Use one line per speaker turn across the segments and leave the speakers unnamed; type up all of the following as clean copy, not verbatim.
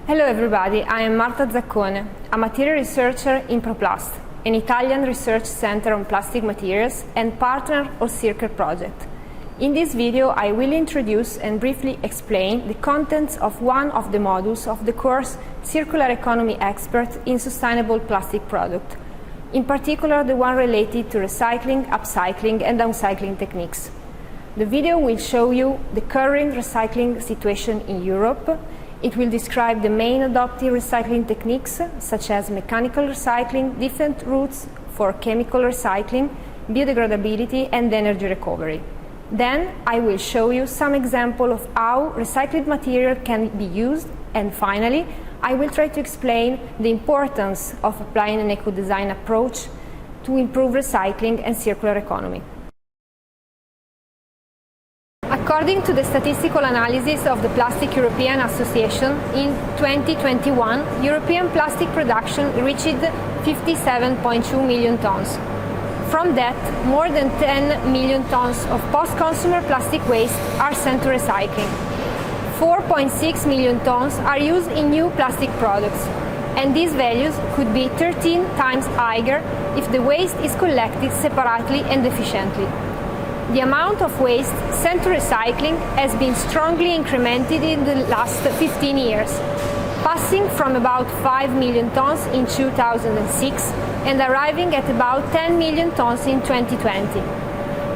Hello everybody, I am Marta Zaccone, a material researcher in ProPlast, an Italian research center on plastic materials and partner of Circle project. In this video I will introduce and briefly explain the contents of one of the modules of the course Circular Economy Expert in Sustainable Plastic Product, in particular the one related to recycling, upcycling and downcycling techniques. The video will show you the current recycling situation in Europe. It will describe the main adopted recycling techniques, such as mechanical recycling, different routes for chemical recycling, biodegradability and energy recovery. Then I will show you some examples of how recycled material can be used, and finally I will try to explain the importance of applying an eco-design approach to improve recycling and circular economy. According to the statistical analysis of the Plastic European Association, in 2021, European plastic production reached 57.2 million tons. From that, more than 10 million tons of post-consumer plastic waste are sent to recycling. 4.6 million tons are used in new plastic products, and these values could be 13 times higher if the waste is collected separately and efficiently. The amount of waste sent to recycling has been strongly incremented in the last 15 years, passing from about 5 million tons in 2006 and arriving at about 10 million tons in 2020.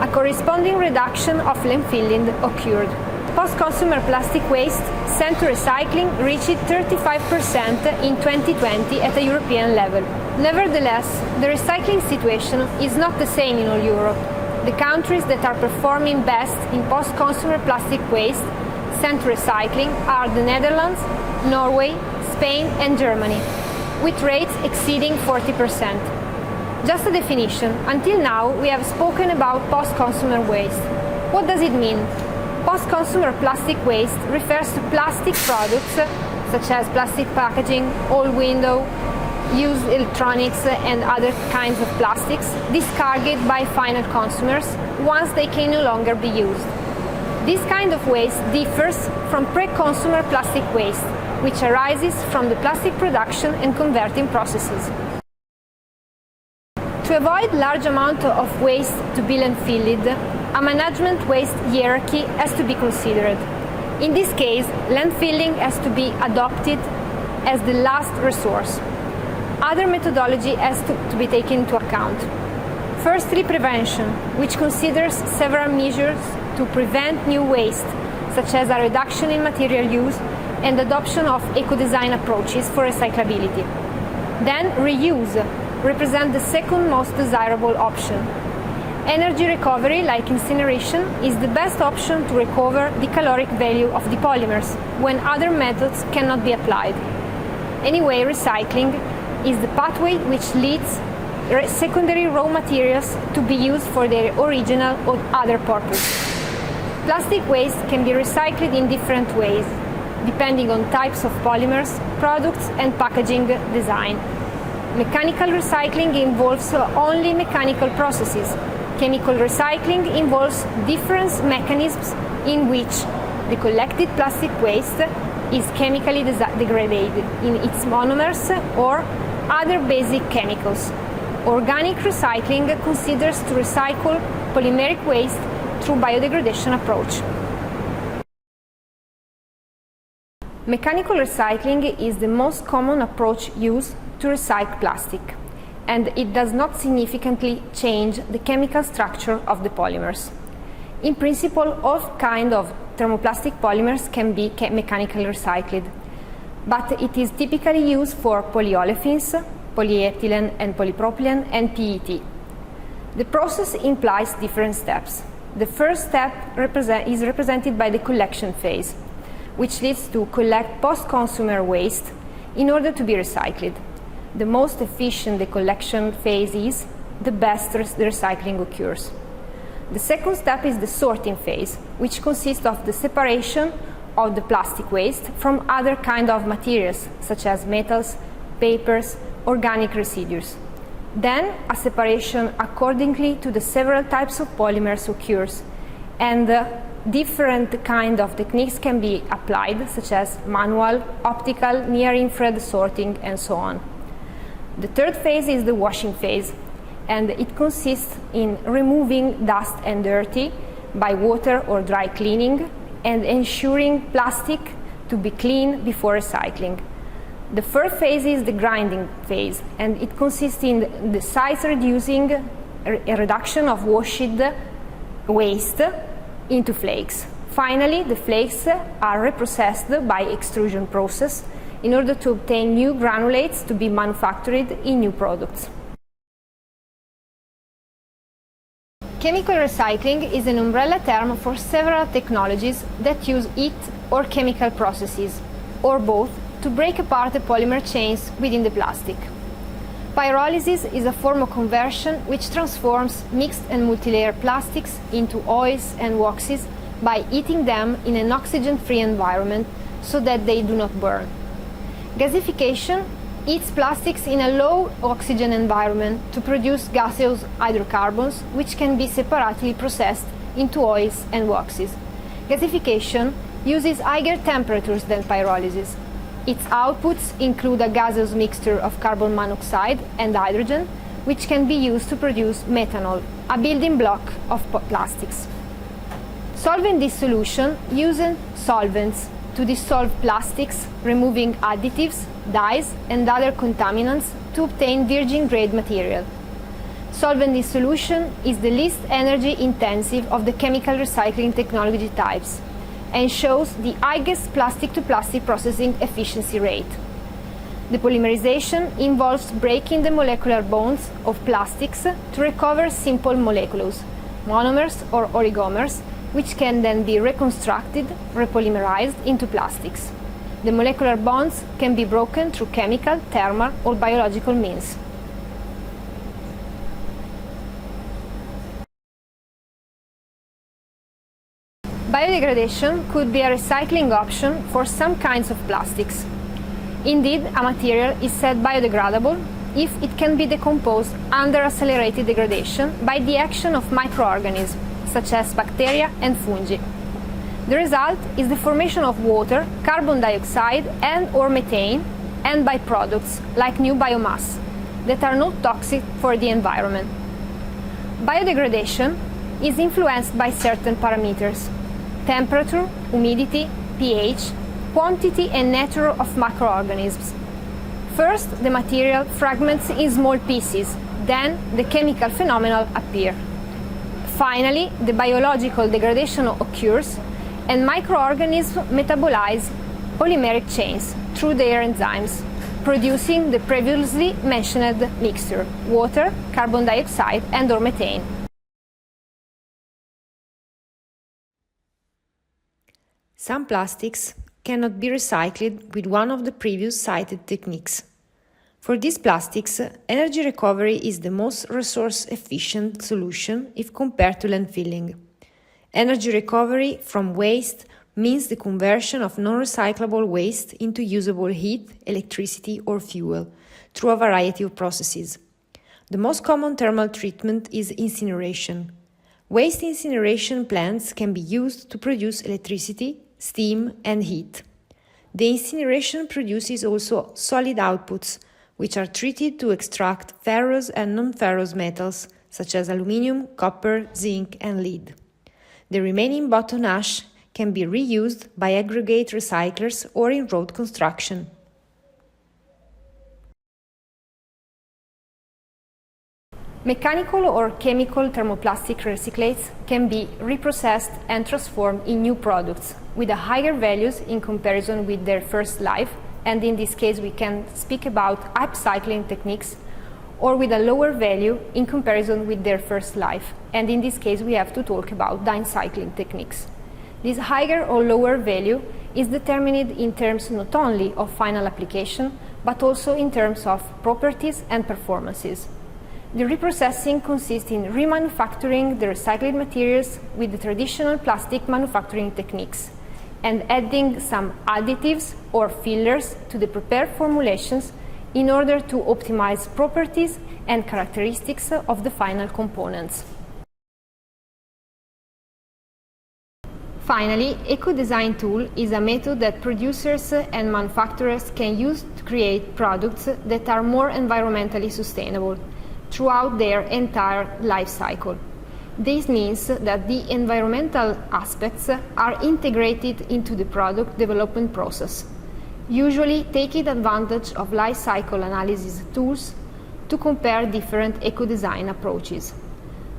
A corresponding reduction of landfilling occurred. Post-consumer plastic waste sent to recycling reached 35% in 2020 at a European level. Nevertheless, the recycling situation is not the same in all Europe. The countries that are performing best in post-consumer plastic waste sent to recycling are the Netherlands, Norway, Spain and Germany, with rates exceeding 40%. Just a definition, until now we have spoken about post-consumer waste. What does it mean? Post-consumer plastic waste refers to plastic products such as plastic packaging, old window, used electronics and other kinds of plastics discarded by final consumers once they can no longer be used. This kind of waste differs from pre-consumer plastic waste, which arises from the plastic production and converting processes. To avoid large amounts of waste to be landfilled, a management waste hierarchy has to be considered. In this case, landfilling has to be adopted as the last resource. Other methodology has to be taken into account. Firstly, prevention, which considers several measures to prevent new waste, such as a reduction in material use and adoption of eco-design approaches for recyclability. Then, reuse represents the second most desirable option. Energy recovery, like incineration, is the best option to recover the caloric value of the polymers when other methods cannot be applied. Anyway, recycling is the pathway which leads secondary raw materials to be used for their original or other purpose. Plastic waste can be recycled in different ways, depending on types of polymers, products and packaging design. Mechanical recycling involves only mechanical processes. Chemical recycling involves different mechanisms in which the collected plastic waste is chemically degraded in its monomers or other basic chemicals. Organic recycling considers to recycle polymeric waste through biodegradation approach. Mechanical recycling is the most common approach used to recycle plastic, and it does not significantly change the chemical structure of the polymers. In principle, all kinds of thermoplastic polymers can be mechanically recycled, but it is typically used for polyolefins, polyethylene and polypropylene, and PET. The process implies different steps. The first step is represented by the collection phase, which leads to collect post-consumer waste in order to be recycled. The most efficient the collection phase is, the best the recycling occurs. The second step is the sorting phase, which consists of the separation of the plastic waste from other kinds of materials, such as metals, papers, organic residues. Then a separation accordingly to the several types of polymers occurs, and different kind of techniques can be applied, such as manual, optical, near-infrared sorting, and so on. The third phase is the washing phase, and it consists in removing dust and dirty by water or dry cleaning and ensuring plastic to be clean before recycling. The third phase is the grinding phase, and it consists in the size reducing a reduction of washed waste into flakes. Finally, the flakes are reprocessed by extrusion process in order to obtain new granulates to be manufactured in new products. Chemical recycling is an umbrella term for several technologies that use heat or chemical processes, or both, to break apart the polymer chains within the plastic. Pyrolysis is a form of conversion which transforms mixed and multilayer plastics into oils and waxes by heating them in an oxygen-free environment so that they do not burn. Gasification heats plastics in a low oxygen environment to produce gaseous hydrocarbons, which can be separately processed into oils and waxes. Gasification uses higher temperatures than pyrolysis. Its outputs include a gaseous mixture of carbon monoxide and hydrogen, which can be used to produce methanol, a building block of plastics. Solvent dissolution uses solvents to dissolve plastics, removing additives, dyes, and other contaminants to obtain virgin-grade material. Solvent dissolution is the least energy-intensive of the chemical recycling technology types and shows the highest plastic-to-plastic processing efficiency rate. The polymerization involves breaking the molecular bonds of plastics to recover simple molecules, monomers or oligomers, which can then be reconstructed, repolymerized into plastics. The molecular bonds can be broken through chemical, thermal, or biological means. Biodegradation could be a recycling option for some kinds of plastics. Indeed, a material is said biodegradable if it can be decomposed under accelerated degradation by the action of microorganisms, such as bacteria and fungi. The result is the formation of water, carbon dioxide and/or methane, and byproducts like new biomass that are not toxic for the environment. Biodegradation is influenced by certain parameters: temperature, humidity, pH, quantity and nature of microorganisms. First, the material fragments in small pieces, then the chemical phenomena appear. Finally, the biological degradation occurs and microorganisms metabolize polymeric chains through their enzymes, producing the previously mentioned mixture: water, carbon dioxide, and/or methane. Some plastics cannot be recycled with one of the previous cited techniques. For these plastics, energy recovery is the most resource-efficient solution if compared to landfilling. Energy recovery from waste means the conversion of non-recyclable waste into usable heat, electricity, or fuel through a variety of processes. The most common thermal treatment is incineration. Waste incineration plants can be used to produce electricity, steam, and heat. The incineration produces also solid outputs, which are treated to extract ferrous and non-ferrous metals, such as aluminium, copper, zinc, and lead. The remaining bottom ash can be reused by aggregate recyclers or in road construction. Mechanical or chemical thermoplastic recyclates can be reprocessed and transformed in new products with a higher values in comparison with their first life, and in this case we can speak about upcycling techniques, or with a lower value in comparison with their first life, and in this case we have to talk about downcycling techniques. This higher or lower value is determined in terms not only of final application, but also in terms of properties and performances. The reprocessing consists in remanufacturing the recycled materials with the traditional plastic manufacturing techniques and adding some additives or fillers to the prepared formulations in order to optimize properties and characteristics of the final components. Finally, eco-design tool is a method that producers and manufacturers can use to create products that are more environmentally sustainable throughout their entire life cycle. This means that the environmental aspects are integrated into the product development process, usually taking advantage of life cycle analysis tools to compare different eco-design approaches.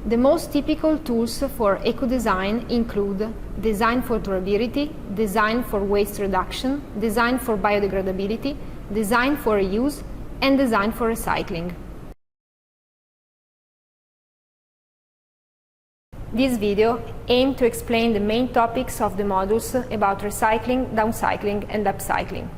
The most typical tools for eco-design include design for durability, design for waste reduction, design for biodegradability, design for reuse, and design for recycling. This video aimed to explain the main topics of the modules about recycling, downcycling, and upcycling.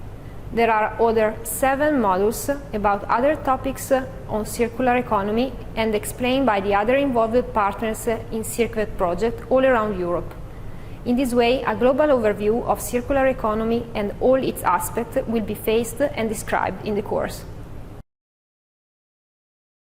There are other 7 modules about other topics on circular economy and explained by the other involved partners in Circuit project all around Europe. In this way, a global overview of circular economy and all its aspects will be faced and described in the course.